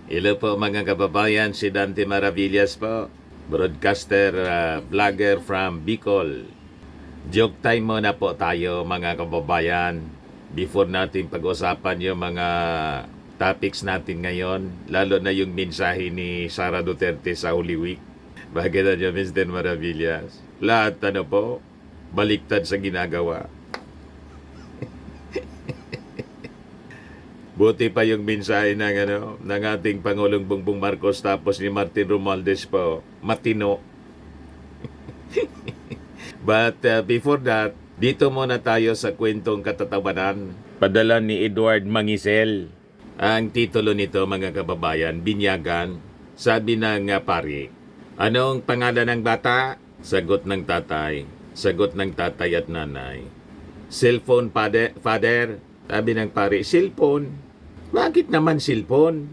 Hello po mga kababayan, si Dante Maravillas po, broadcaster, vlogger from Bicol. Joke time muna po tayo mga kababayan before natin pag-usapan yung mga topics natin ngayon, lalo na yung mensahe ni Sara Duterte sa Holy Week. Bakit na dyan, Mr. Maravillas? Lahat po, baliktad sa ginagawa. Buti pa yung mensahe ng ating Pangulong Bongbong Marcos tapos ni Martin Romualdez po, matino. But before that, dito muna tayo sa kwentong katatawanan. Padala ni Edward Mangisel. Ang titulo nito mga kababayan, Binyagan. Sabi ng pari, anong pangalan ng bata? Sagot ng tatay. Sagot ng tatay at nanay. Cellphone, father. Sabi ng pari, cellphone. Bakit naman cellphone?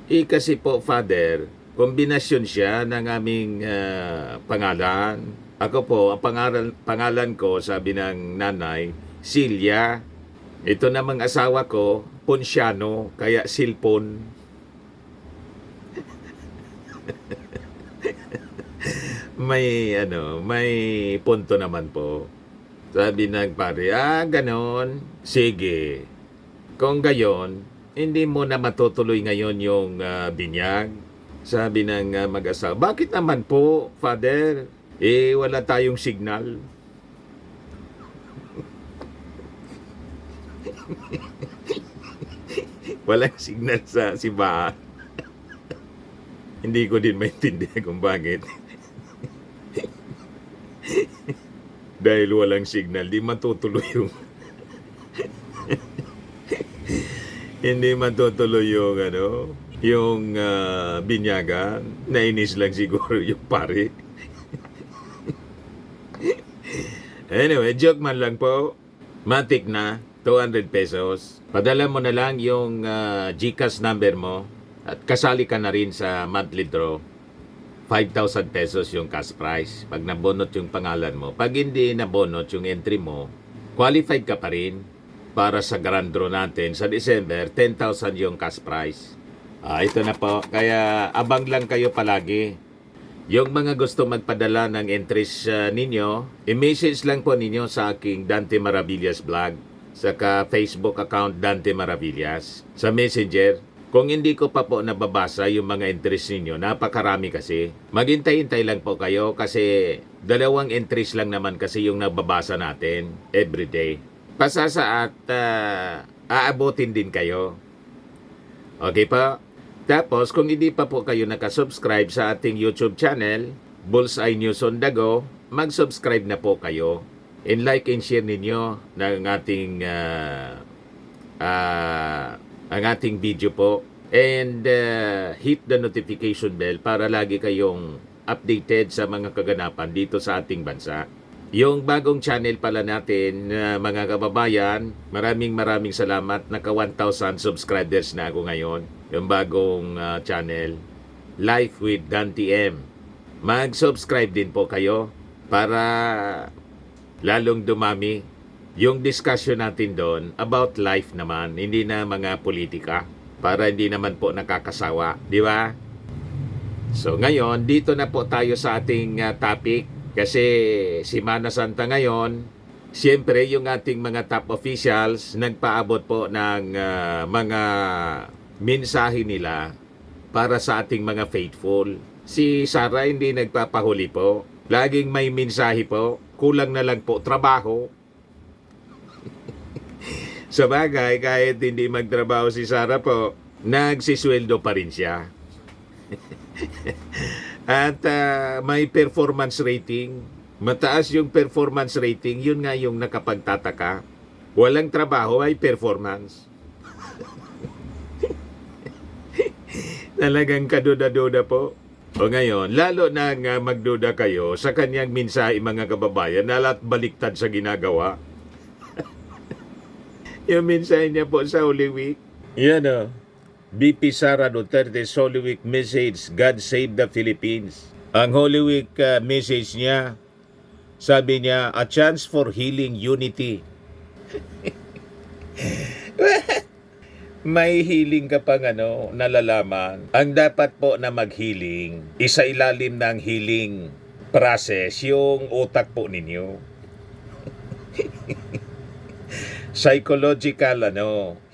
Kasi po, father, kombinasyon siya ng aming pangalan. Ako po, ang pangalan ko, sabi ng nanay, Silya. Ito namang asawa ko, Ponciano, kaya cellphone. May punto naman po. Sabi ng pare, ganon. Sige. Kung gayon, hindi mo na matutuloy ngayon yung binyag. Sabi ng mag-asawa, bakit naman po, father? Wala tayong signal. Walang signal sa simbahan. Hindi ko din maintindihan kung bakit. Dahil walang signal, di matutuloy yung hindi matutuloy yung binyagan. Nainis lang siguro yung pare. Anyway, joke man lang po. Matik na, 200 pesos. Padala mo na lang yung GCash number mo at kasali ka na rin sa monthly draw. 5,000 pesos yung cash prize pag nabonot yung pangalan mo. Pag hindi nabonot yung entry mo, qualified ka pa rin para sa grand draw natin sa December, 10,000 yung cash prize. Ito na po. Kaya abang lang kayo palagi. Yung mga gusto magpadala ng entries ninyo, i-message lang po ninyo sa aking Dante Maravillas vlog, saka Facebook account Dante Maravillas, sa Messenger. Kung hindi ko pa po nababasa yung mga entries ninyo, napakarami kasi. Maghintay-hintay lang po kayo kasi 2 entries lang naman kasi yung nababasa natin everyday. Pasasa at aabotin din kayo. Okay pa? Tapos, kung hindi pa po kayo nakasubscribe sa ating YouTube channel, Bullseye News on the Go, mag-subscribe na po kayo. And like and share ninyo ng ang ating video po. And hit the notification bell para lagi kayong updated sa mga kaganapan dito sa ating bansa. Yung bagong channel pala natin, mga kababayan, maraming salamat. Naka 1,000 subscribers na ako ngayon. Yung bagong channel, Life with Dante M. Mag-subscribe din po kayo para lalong dumami yung discussion natin doon about life naman, hindi na mga politika, para hindi naman po nakakasawa, di ba? So ngayon, dito na po tayo sa ating topic. Kasi Semana Santa ngayon, siyempre yung ating mga top officials nagpaabot po ng mga mensahe nila para sa ating mga faithful. Si Sara hindi nagpapahuli po. Laging may mensahe po. Kulang na lang po trabaho. Sa bagay, kahit hindi magtrabaho si Sara po, nagsisweldo pa rin siya. At may performance rating. Mataas yung performance rating. Yun nga yung nakapagtataka. Walang trabaho, ay performance. Talagang kaduda-duda po. O ngayon, lalo na nga magduda kayo sa kanyang mensahe mga kababayan na lahat baliktad sa ginagawa. Yung mensahe niya po sa Holy Week. Yan BP Sara Duterte's Holy Week message, God Save the Philippines. Ang Holy Week message niya, sabi niya, a chance for healing unity. may healing ka pang nalalaman. Ang dapat po na mag-healing, isa ilalim ng healing process yung utak po ninyo. Psychological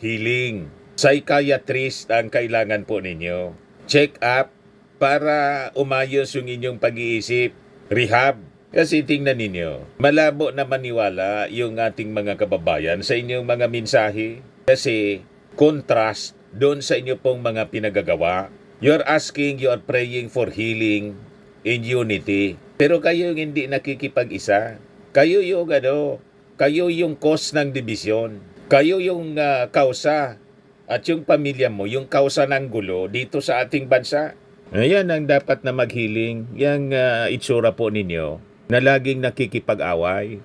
healing. Psychiatrist ang kailangan po ninyo. Check up para umayos yung inyong pag-iisip. Rehab. Kasi tingnan ninyo, malabo na maniwala yung ating mga kababayan sa inyong mga mensahe. Kasi contrast doon sa inyo pong mga pinagagawa. You're asking, you're praying for healing in unity. Pero kayo yung hindi nakikipag-isa. Kayo yung kayo yung cause ng division. Kayo yung kausa. At yung pamilya mo, yung kausa ng gulo dito sa ating bansa. Ayan ang dapat na mag-healing. Yung itsura po ninyo na laging nakikipag-away.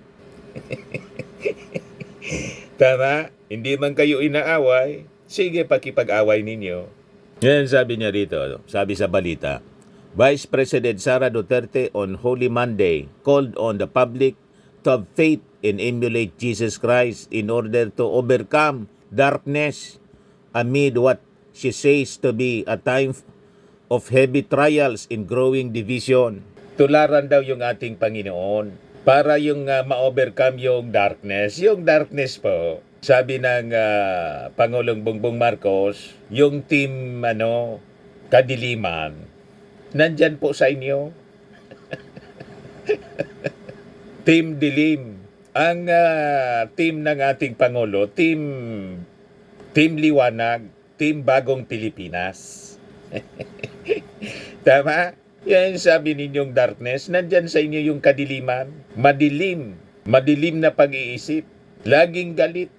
Tama? Hindi man kayo inaaway, sige pakipag-away ninyo. Yan sabi niya rito, sabi sa balita. Vice President Sara Duterte on Holy Monday called on the public to have faith and emulate Jesus Christ in order to overcome darkness amid what she says to be a time of heavy trials and growing division. Tularan daw yung ating Panginoon para yung ma-overcome yung darkness. Yung darkness po, sabi ng Pangulong Bongbong Marcos, yung team kadiliman, nandyan po sa inyo. Team Dilim. Ang team ng ating Pangulo, team Liwanag, team Bagong Pilipinas. Tama? Yan sabi ninyong darkness, nandyan sa inyo yung kadiliman. Madilim na pag-iisip. Laging galit.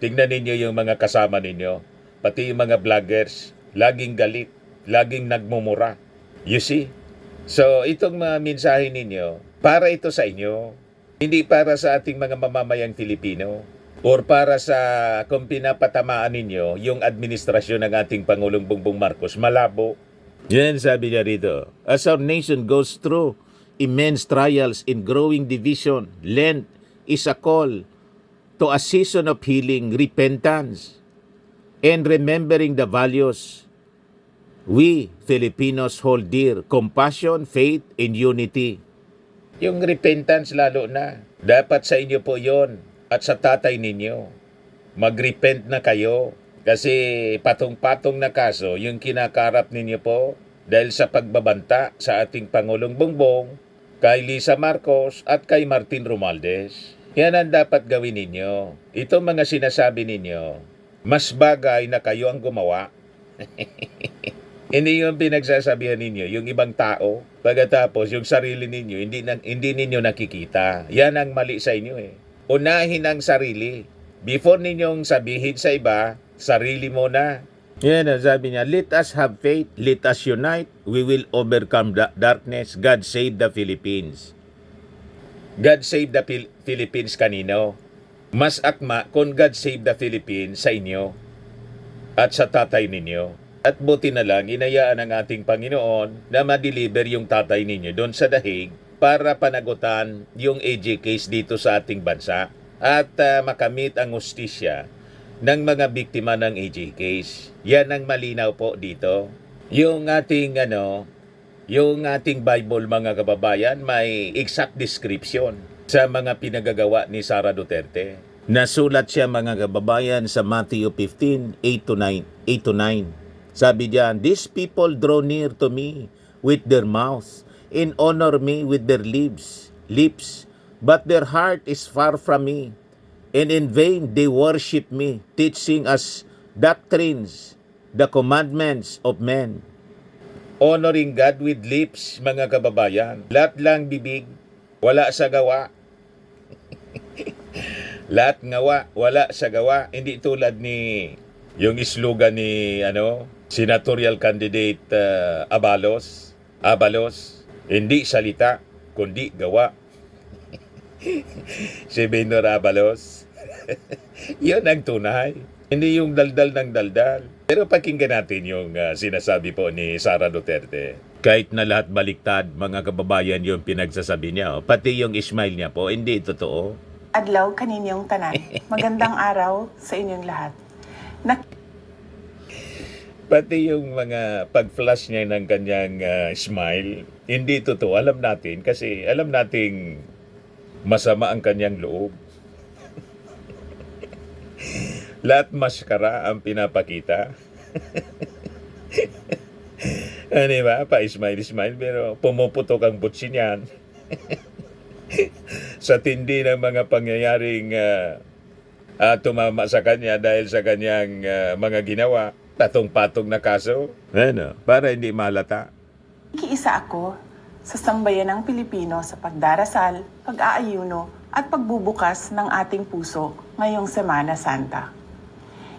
Tingnan ninyo yung mga kasama ninyo. Pati yung mga vloggers. Laging galit. Laging nagmumura. You see? So, itong mga mensahe ninyo, para ito sa inyo. Hindi para sa ating mga mamamayang Filipino. Or para sa kung pinapatamaan ninyo yung administrasyon ng ating Pangulong Bongbong Marcos, malabo. Yan sabi niya rito. As our nation goes through immense trials in growing division, Lent is a call to a season of healing, repentance, and remembering the values we Filipinos hold dear, compassion, faith, and unity. Yung repentance lalo na. Dapat sa inyo po yon at sa tatay ninyo. Mag-repent na kayo. Kasi patong-patong na kaso yung kinakarap ninyo po dahil sa pagbabanta sa ating Pangulong Bongbong, kay Lisa Marcos at kay Martin Romualdez. Yan ang dapat gawin ninyo. Ito mga sinasabi ninyo, mas bagay na kayo ang gumawa. Hindi yung pinagsasabihan ninyo, yung ibang tao, pagkatapos yung sarili ninyo, hindi ninyo nakikita. Yan ang mali sa inyo eh. Unahin ang sarili. Before ninyong sabihin sa iba, sarili mo na. Yan ang sabi niya, let us have faith, let us unite, we will overcome darkness, God save the Philippines. God save the Philippines kanino? Mas akma kung God save the Philippines sa inyo at sa tatay ninyo. At buti na lang, inayaan ng ating Panginoon na ma-deliver yung tatay ninyo doon sa dahig para panagutan yung AJ case dito sa ating bansa at makamit ang hustisya ng mga biktima ng AJ case. Yan ang malinaw po dito. Yung ating Bible mga kababayan may exact description sa mga pinagagawa ni Sara Duterte. Nasulat siya mga kababayan sa Matthew 15, 8-9. Sabi diyan, these people draw near to me with their mouth and honor me with their lips, but their heart is far from me. And in vain they worship me, teaching us doctrines, the commandments of men. Honoring God with lips, mga kababayan. Lahat lang bibig, wala sa gawa. Lahat ngawa, wala sa gawa. Hindi tulad ni yung slogan ni senatorial candidate Abalos. Hindi salita, kundi gawa. Si Benor Abalos. Yun ang tunay. Hindi yung daldal ng daldal. Pero pakinggan natin yung sinasabi po ni Sara Duterte. Kahit na lahat baliktad, mga kababayan yung pinagsasabi niya. Pati yung smile niya po, hindi totoo. Adlaw kaninyong tanan. Magandang araw sa inyong lahat. Pati yung mga pag-flash niya ng kanyang smile, hindi totoo. Alam natin kasi alam nating masama ang kanyang loob. Lahat maskara ang pinapakita. Ano ba? Pa-smile-smile pero pumuputok ang butsi niyan. Sa tindi ng mga pangyayaring tumama sa kanya dahil sa kanyang mga ginawa, patong-patong na kaso. Ano? Para hindi malata. Ikiisa ako sa sambayan ng Pilipino sa pagdarasal, pag-aayuno at pagbubukas ng ating puso ngayong Semana Santa.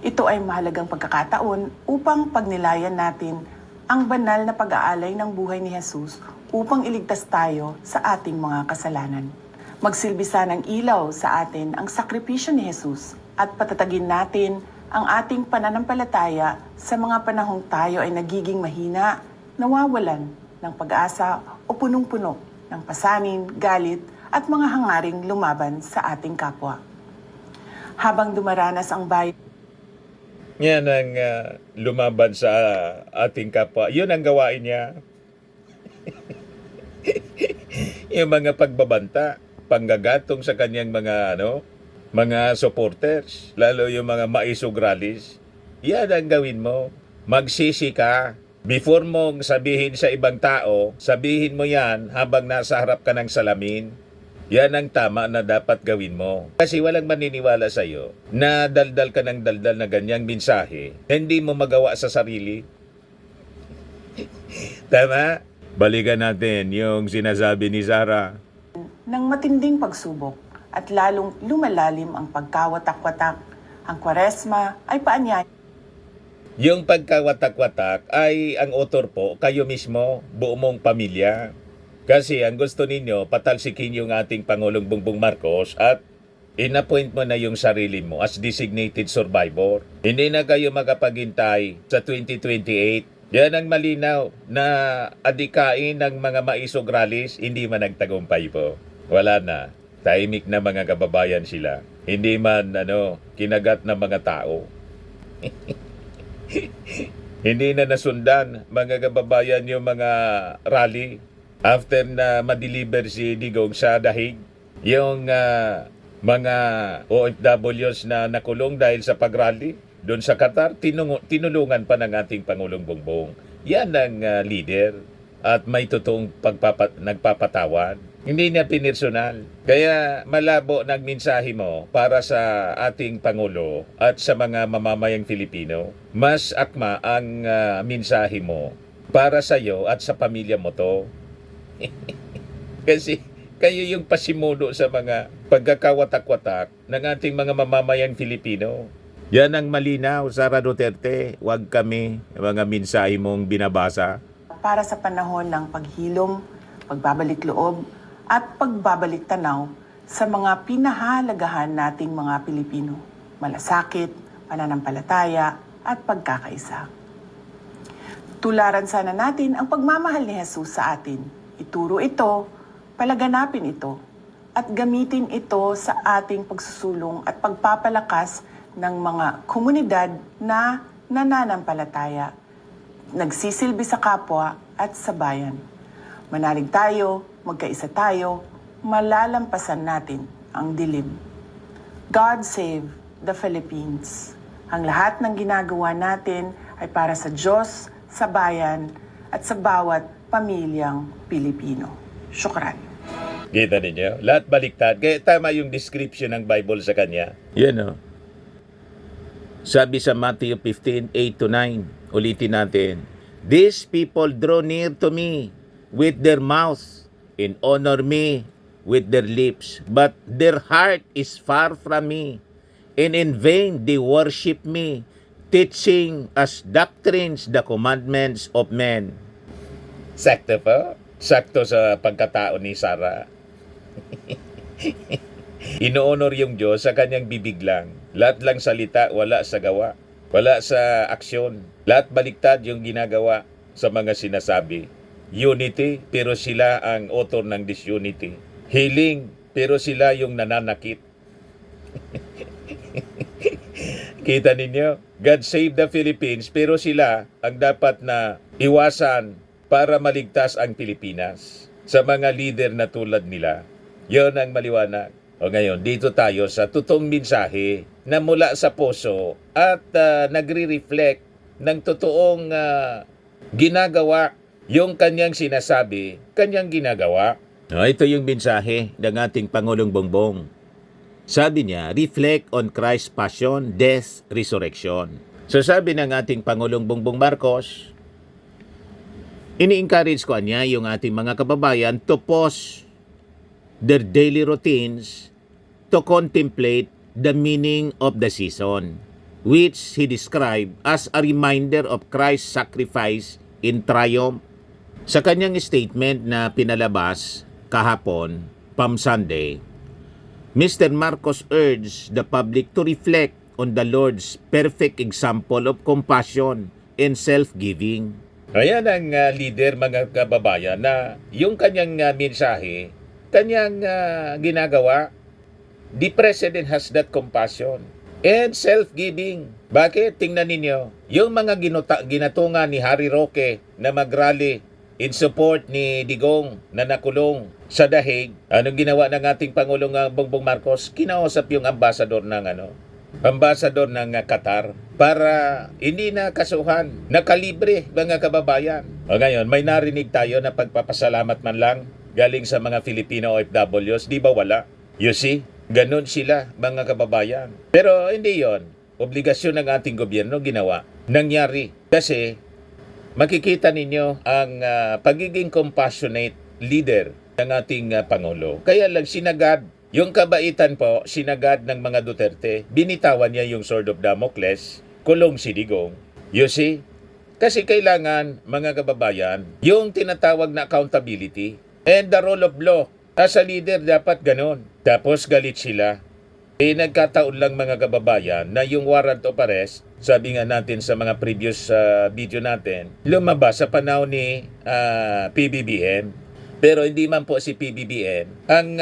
Ito ay mahalagang pagkakataon upang pagnilayan natin ang banal na pag-aalay ng buhay ni Jesus upang iligtas tayo sa ating mga kasalanan. Magsilbi ng ilaw sa atin ang sakripisyo ni Jesus at patatagin natin ang ating pananampalataya sa mga panahong tayo ay nagiging mahina, nawawalan ng pag-asa o punong-puno ng pasanin, galit at mga hangaring lumaban sa ating kapwa. Habang dumaranas ang bayan, Yan ang lumaban sa ating kapwa. Yun ang gawain niya. Yung mga pagbabanta, panggagatong sa kanyang mga supporters, lalo yung mga maisog rallies. Yan ang gawin mo. Magsisi ka. Before mong sabihin sa ibang tao, sabihin mo yan habang nasa harap ka ng salamin. Yan ang tama na dapat gawin mo. Kasi walang maniniwala sa iyo na daldal ka ng daldal na ganyang mensahe, hindi mo magawa sa sarili. Tama? Balikan natin yung sinasabi ni Sarah. ng matinding pagsubok at lalong lumalalim ang pagkawatak-watak, ang Kwaresma ay paanyaya Yung pagkawatak-watak ay ang author po, kayo mismo, buo mong pamilya. Kasi ang gusto ninyo, patalsikin yung ating Pangulong Bongbong Marcos at in-appoint mo na yung sarili mo as designated survivor. Hindi na kayo makapaghintay sa 2028. Yan ang malinaw na adikain ng mga maisog rallies, hindi man nagtagumpay po. Wala na. Tahimik na mga kababayan sila. Hindi man kinagat ng mga tao. Hindi na nasundan mga kababayan yung mga rally after na ma-deliver si Digong sa dahig. Yung mga OFWs na nakulong dahil sa pag-rally doon sa Qatar, tinulungan pa ng ating Pangulong Bongbong. Yan ang leader at may totoong nagpapatawad. Hindi niya pinersonal. Kaya malabo ng mensahe mo para sa ating Pangulo at sa mga mamamayang Filipino. Mas akma ang mensahe mo para sa iyo at sa pamilya mo to. Kasi kayo yung pasimuno sa mga pagkakawatak-watak ng ating mga mamamayang Filipino. Yan ang malinaw, Sara Duterte. Huwag kami, mga mensahe mong binabasa. para sa panahon ng paghilom, pagbabalik loob, at pagbabalik tanaw sa mga pinahalagahan nating mga Pilipino, malasakit, pananampalataya, at pagkakaisa. Tularan sana natin ang pagmamahal ni Jesus sa atin. Ituro ito, palaganapin ito, at gamitin ito sa ating pagsusulong at pagpapalakas ng mga komunidad na nananampalataya, nagsisilbi sa kapwa at sa bayan. Manalig tayo, magkaisa tayo, malalampasan natin ang dilim. God save the Philippines. Ang lahat ng ginagawa natin ay para sa Diyos, sa bayan, at sa bawat pamilyang Pilipino. Syukran. Kita ninyo? Lahat baliktad. Kaya tama yung description ng Bible sa kanya. Yan o. Sabi sa Matthew 15:8-9, ulitin natin. These people draw near to me with their mouths and honor me with their lips, but their heart is far from me, and in vain they worship me, teaching as doctrines the commandments of men. Sakto po? Sakto sa pagkatao ni Sarah. Ino-honor yung Diyos sa kanyang bibig lang. Lahat lang salita, wala sa gawa. Wala sa aksyon. Lahat baliktad yung ginagawa sa mga sinasabi. Unity, pero sila ang author ng disunity. Healing, pero sila yung nananakit. Kita ninyo? God save the Philippines, pero sila ang dapat na iwasan para maligtas ang Pilipinas sa mga leader na tulad nila. Yon ang maliwanag. O ngayon, dito tayo sa totoong mensahe na mula sa puso at nagre-reflect ng totoong ginagawa. Yung kanyang sinasabi, kanyang ginagawa. Ito yung mensahe ng ating Pangulong Bongbong. Sabi niya, reflect on Christ's passion, death, resurrection. So sabi ng ating Pangulong Bongbong Marcos, ini-encourage ko niya yung ating mga kababayan to pause their daily routines to contemplate the meaning of the season, which he described as a reminder of Christ's sacrifice in triumph. Sa kanyang statement na pinalabas kahapon, Palm Sunday, Mr. Marcos urged the public to reflect on the Lord's perfect example of compassion and self-giving. Ayan ang leader, mga kababayan, na yung kanyang mensahe, kanyang ginagawa. The President has that compassion and self-giving. Bakit? Tingnan ninyo, yung mga ginatungan ni Harry Roque na mag-rally in support ni Digong na nakulong sa Dahig, anong ginawa ng ating Pangulong Bongbong Marcos? Kinausap yung ambasador ng Qatar para hindi na kasuhan, nakalibre, mga kababayan. O ngayon, may narinig tayo na pagpapasalamat man lang galing sa mga Filipino OFWs, di ba wala? You see, ganun sila, mga kababayan. Pero hindi yon obligasyon ng ating gobyerno ginawa. Nangyari kasi makikita ninyo ang pagiging compassionate leader ng ating Pangulo. Kaya lang sinagad, yung kabaitan po, sinagad ng mga Duterte, binitawan niya yung sword of Damocles, kulong si Digong. You see? Kasi kailangan, mga kababayan, yung tinatawag na accountability and the rule of law. As a leader, dapat ganon. Tapos galit sila. Nagkataon lang, mga kababayan, na yung warrant of arrest, sabi nga natin sa mga previous video natin, lumabas sa panahon ni PBBM. Pero hindi man po si PBBM ang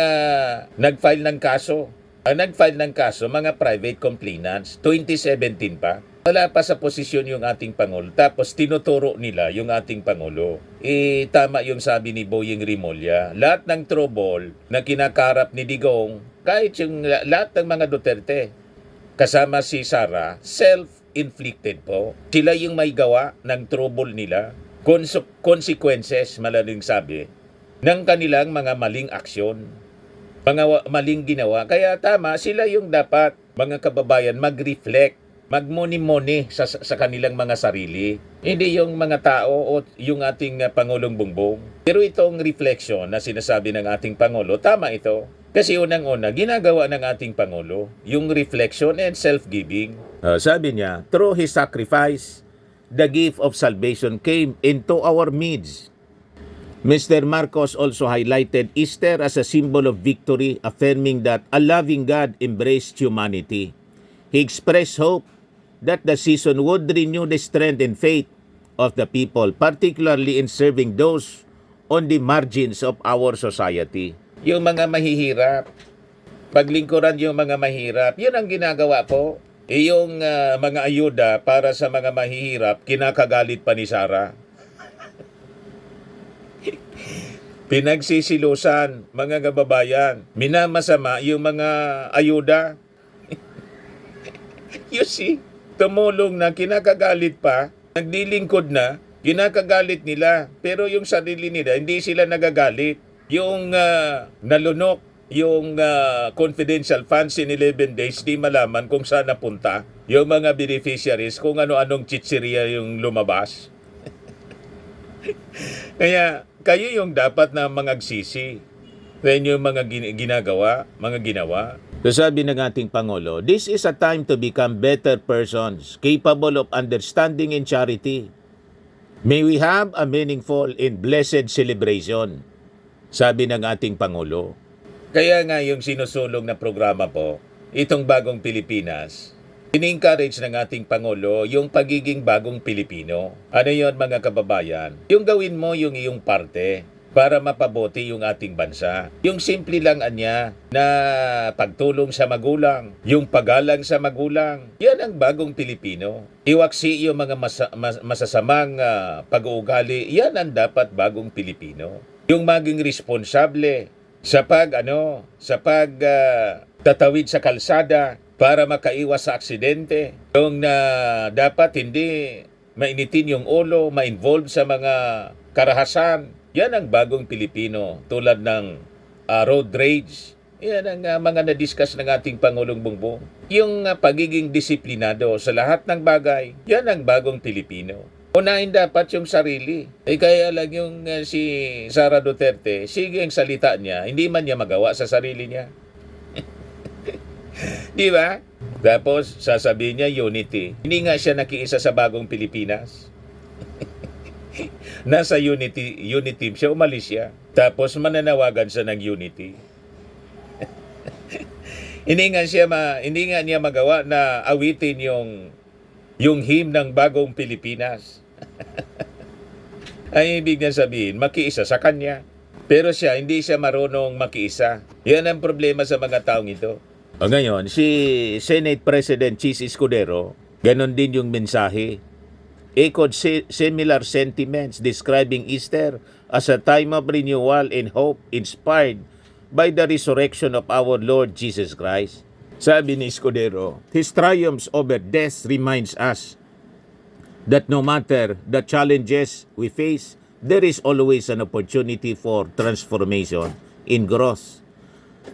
nag-file ng kaso. Ang nag-file ng kaso, mga private complainants, 2017 pa. Wala pa sa posisyon yung ating Pangulo. Tapos tinuturo nila yung ating Pangulo. Tama yung sabi ni Boying Rimulya. Lahat ng trouble na kinakarap ni Digong, kahit yung lahat ng mga Duterte, kasama si Sara, self-inflicted po. Sila yung may gawa ng trouble nila. Consequences, malaling sabi, ng kanilang mga maling aksyon, mga maling ginawa. Kaya tama, sila yung dapat, mga kababayan, mag-reflect, magmuni-muni sa kanilang mga sarili. Hindi yung mga tao o yung ating Pangulong Bongbong. Pero itong reflection na sinasabi ng ating Pangulo, tama ito. Kasi unang-una, ginagawa ng ating Pangulo yung reflection and self-giving. Sabi niya, through His sacrifice, the gift of salvation came into our midst. Mr. Marcos also highlighted Easter as a symbol of victory, affirming that a loving God embraced humanity. He expressed hope that the season would renew the strength and faith of the people, particularly in serving those on the margins of our society. Yung mga mahihirap, paglingkuran yung mga mahirap, yun ang ginagawa po. Yung mga ayuda para sa mga mahihirap, kinakagalit pa ni Sara. Pinagsisilusan, mga kababayan, minamasama yung mga ayuda. You see, tumulong na, kinakagalit pa, nagdilingkod na, kinakagalit nila, pero yung sarili nila, hindi sila nagagalit. Yung nalunok, yung confidential funds in 11 days, di malaman kung saan napunta. Yung mga beneficiaries, kung ano-anong chichirya yung lumabas. Kaya, kayo yung dapat na mangagsisi sa inyong mga ginagawa, mga ginawa. So sabi ng ating Pangulo, this is a time to become better persons, capable of understanding and charity. May we have a meaningful and blessed celebration, sabi ng ating Pangulo. Kaya nga yung sinusulong na programa po, itong Bagong Pilipinas, in-encourage ng ating Pangulo yung pagiging bagong Pilipino. Ano yon, mga kababayan? Yung gawin mo yung iyong parte. para mapabuti yung ating bansa. Yung simple lang anya na pagtulong sa magulang, yung paggalang sa magulang, yan ang bagong Pilipino. Iwaksi yung mga masasamang pag-uugali, yan ang dapat bagong Pilipino. Yung maging responsable sa tatawid sa kalsada para makaiwas sa aksidente. Yung dapat hindi mainitin yung ulo, ma-involve sa mga karahasan. Yan ang bagong Pilipino, tulad ng road rage. Yan ang mga na-discuss ng ating Pangulong Bongbong. Yung pagiging disiplinado sa lahat ng bagay, yan ang bagong Pilipino. Unahin dapat yung sarili. Kaya lang yung si Sara Duterte, sige ang salita niya, hindi man niya magawa sa sarili niya. Di ba? Tapos sasabihin niya unity. Hindi nga siya nakiisa sa bagong Pilipinas. Nasa unity team siya, umalis siya. Tapos mananawagan siya ng unity. hindi nga niya magawa na awitin yung hymn ng bagong Pilipinas. Ay ibig niya sabihin, makiisa sa kanya. Pero hindi siya marunong makiisa. Yan ang problema sa mga taong ito. O ngayon, si Senate President Chis Escudero, ganon din yung mensahe. Echoed similar sentiments describing Easter as a time of renewal and hope inspired by the resurrection of our Lord Jesus Christ. Sabi ni Escudero, His triumphs over death reminds us that no matter the challenges we face, there is always an opportunity for transformation in growth.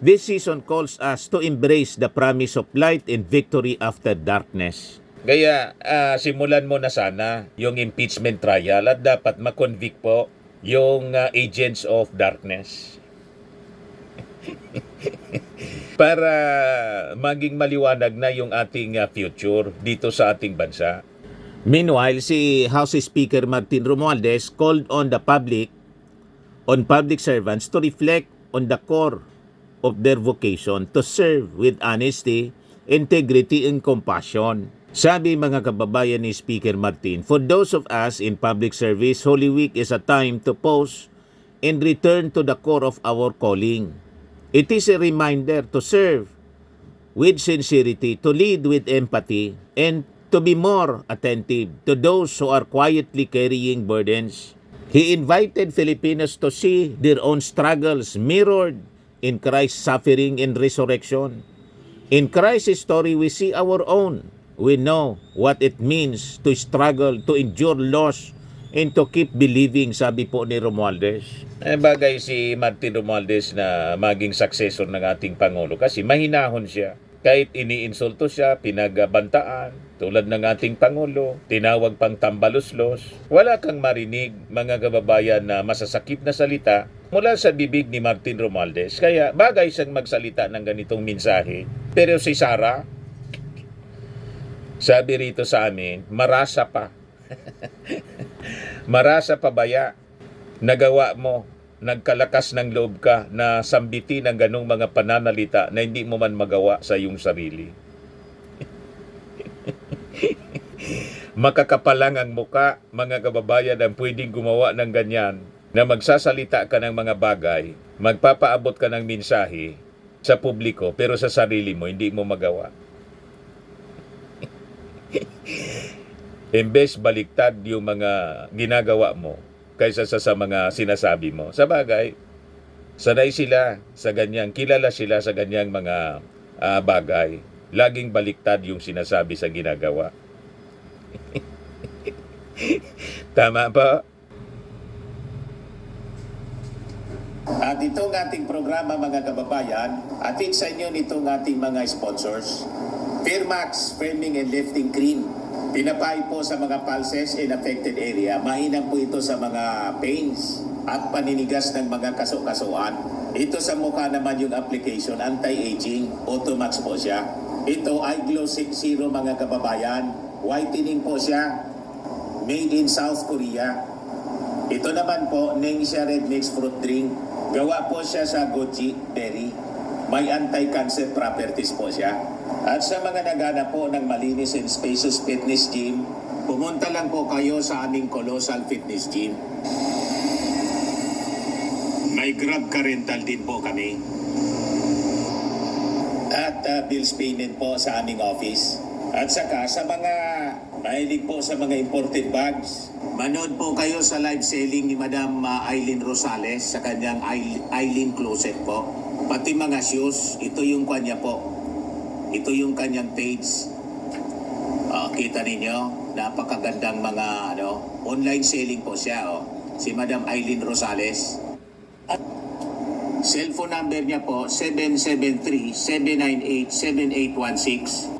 This season calls us to embrace the promise of light and victory after darkness. Kaya simulan mo na sana yung impeachment trial at dapat makonvict po yung agents of darkness. Para maging maliwanag na yung ating future dito sa ating bansa. Meanwhile, si House Speaker Martin Romualdez called on public servants to reflect on the core of their vocation to serve with honesty, integrity, and compassion. Sabi mga kababayan ni Speaker Martin, for those of us in public service, Holy Week is a time to pause and return to the core of our calling. It is a reminder to serve with sincerity, to lead with empathy, and to be more attentive to those who are quietly carrying burdens. He invited Filipinos to see their own struggles mirrored in Christ's suffering and resurrection. In Christ's story, we see our own. We know what it means to struggle, to endure loss, and to keep believing, sabi po ni Romualdez. Bagay si Martin Romualdez na maging successor ng ating Pangulo kasi mahinahon siya. Kahit iniinsulto siya, pinagbantaan, tulad ng ating Pangulo, tinawag pang tambaluslos, wala kang marinig, mga kababayan, na masasakit na salita mula sa bibig ni Martin Romualdez. Kaya bagay siyang magsalita ng ganitong mensahe. Pero si Sara, sabi rito sa amin, marasa pa. Marasa pa baya. Nagawa mo, nagkalakas ng loob ka na sambitin ng ganong mga pananalita na hindi mo man magawa sa iyong sarili. Makakapalang ang muka, mga kababayan, ang pwedeng gumawa ng ganyan, na magsasalita ka ng mga bagay, magpapaabot ka ng mensahe sa publiko, pero sa sarili mo, hindi mo magawa. Imbes baliktad yung mga ginagawa mo kaysa sa mga sinasabi mo. Sa bagay, sanay sila sa ganyang, kilala sila sa ganyang mga bagay. Laging baliktad yung sinasabi sa ginagawa. Tama ba? At itong ating programa, mga kababayan, atid sa inyo nitong ating mga sponsors. Firmax Firming and Lifting Cream. Pinapay po sa mga pulses in affected area. Mainam po ito sa mga pains at paninigas ng mga kaso-kasuan. Ito sa mukha naman yung application, anti-aging, Automax po siya. Ito ay Glow 60, mga kababayan. Whitening po siya. Made in South Korea. Ito naman po, Ningxia Red Mix Fruit Drink. Gawa po siya sa goji berry. May anti-cancer properties po siya. At sa mga nagana po ng malinis and spacious fitness gym, pumunta lang po kayo sa aming Colossal Fitness Gym. May Grab ka rental din po kami. At bills payment po sa aming office. At saka sa mga mahilig po sa mga imported bags, manood po kayo sa live selling ni Madam Aileen Rosales sa kanyang Aileen Closet po. Pati mga shoes, ito yung kanya po. Ito yung kanyang page. Kita ninyo, napakagandang mga online selling po siya. Si Madam Aileen Rosales. At cellphone number niya po, 773-798-7816.